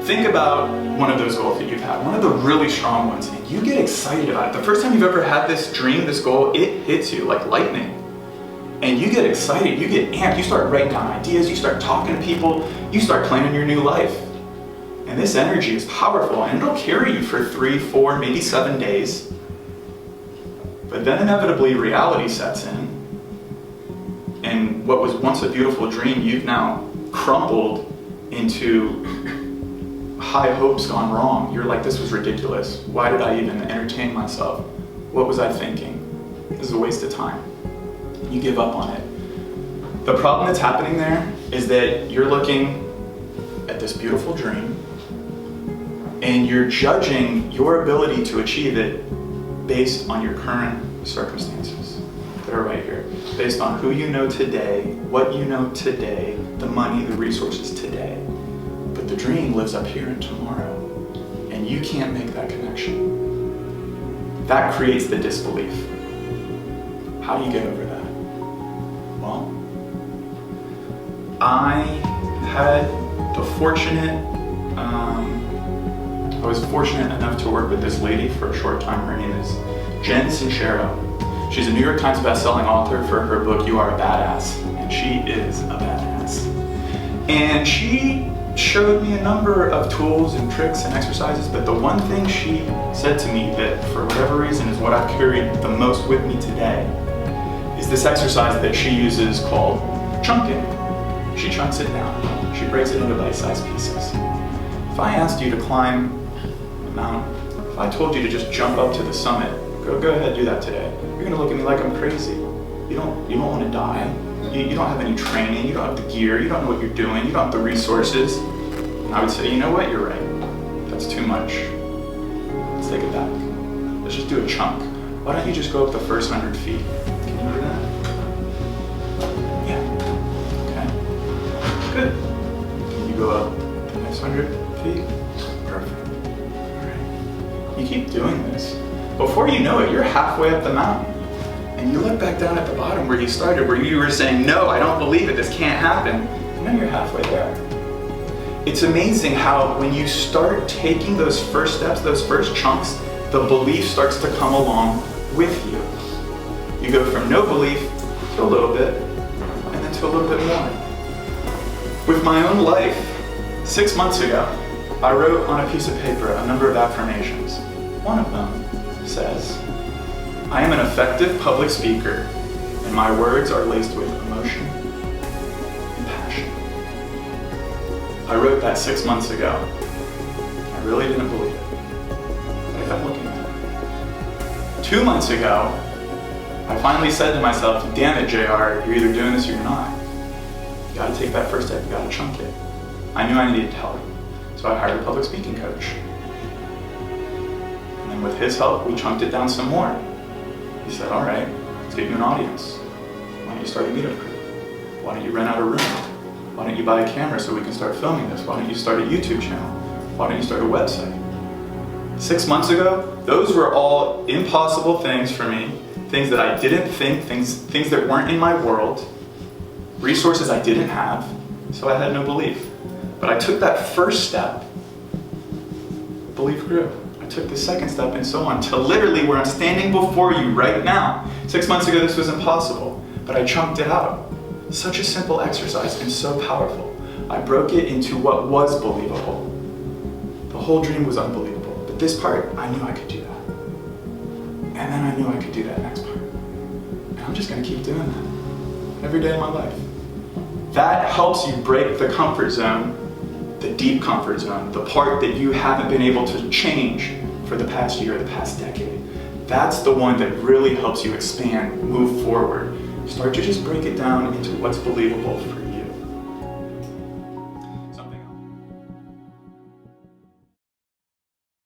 Think about one of those goals that you've had, one of the really strong ones, and you get excited about it. The first time you've ever had this dream, this goal, it hits you like lightning. And you get excited, you get amped, you start writing down ideas, you start talking to people, you start planning your new life. And this energy is powerful, and it'll carry you for 3, 4, maybe 7 days. But then inevitably reality sets in, and what was once a beautiful dream, you've now crumpled into high hopes gone wrong. You're like, this was ridiculous. Why did I even entertain myself? What was I thinking? This is a waste of time. You give up on it. The problem that's happening there is that you're looking at this beautiful dream and you're judging your ability to achieve it based on your current circumstances that are right here. Based on who you know today, what you know today, the money, the resources today. But the dream lives up here and tomorrow, and you can't make that connection. That creates the disbelief. How do you get over that? Well, I was fortunate enough to work with this lady for a short time. Her name is Jen Sincero. She's a New York Times bestselling author for her book, You Are a Badass, and she is a badass. And she showed me a number of tools and tricks and exercises, but the one thing she said to me that for whatever reason is what I've carried the most with me today is this exercise that she uses called chunking. She chunks it down. She breaks it into bite-sized pieces. If I asked you to climb a mountain, if I told you to just jump up to the summit, go ahead, do that today. You're gonna look at me like I'm crazy. You don't want to die. You don't have any training. You don't have the gear. You don't know what you're doing. You don't have the resources. And I would say, you know what? You're right. That's too much. Let's take it back. Let's just do a chunk. Why don't you just go up the first 100 feet? Can you do that? Yeah. Okay. Good. Can you go up the next 100 feet? Perfect. All right. You keep doing this. Before you know it, you're halfway up the mountain. And you look back down at the bottom where you started, where you were saying, no, I don't believe it, this can't happen. And now you're halfway there. It's amazing how when you start taking those first steps, those first chunks, the belief starts to come along with you. You go from no belief to a little bit, and then to a little bit more. With my own life, 6 months ago, I wrote on a piece of paper a number of affirmations. One of them says, I am an effective public speaker, and my words are laced with emotion and passion. I wrote that 6 months ago. I really didn't believe it, but I kept looking at it. 2 months ago, I finally said to myself, damn it, JR, you're either doing this or you're not. You gotta take that first step, you gotta chunk it. I knew I needed help, so I hired a public speaking coach. And then with his help, we chunked it down some more. He said, all right, let's get you an audience. Why don't you start a MeetUp group? Why don't you rent out a room? Why don't you buy a camera so we can start filming this? Why don't you start a YouTube channel? Why don't you start a website? 6 months ago, those were all impossible things for me, things that I didn't think, things that weren't in my world, resources I didn't have, so I had no belief. But I took that first step, belief grew. I took the second step and so on, to literally where I'm standing before you right now. 6 months ago, this was impossible, but I chunked it out. Such a simple exercise and so powerful. I broke it into what was believable. The whole dream was unbelievable, but this part, I knew I could do that. And then I knew I could do that next part. And I'm just gonna keep doing that every day of my life. That helps you break the comfort zone, the deep comfort zone, the part that you haven't been able to change for the past year, the past decade. That's the one that really helps you expand, move forward. Start to just break it down into what's believable for you.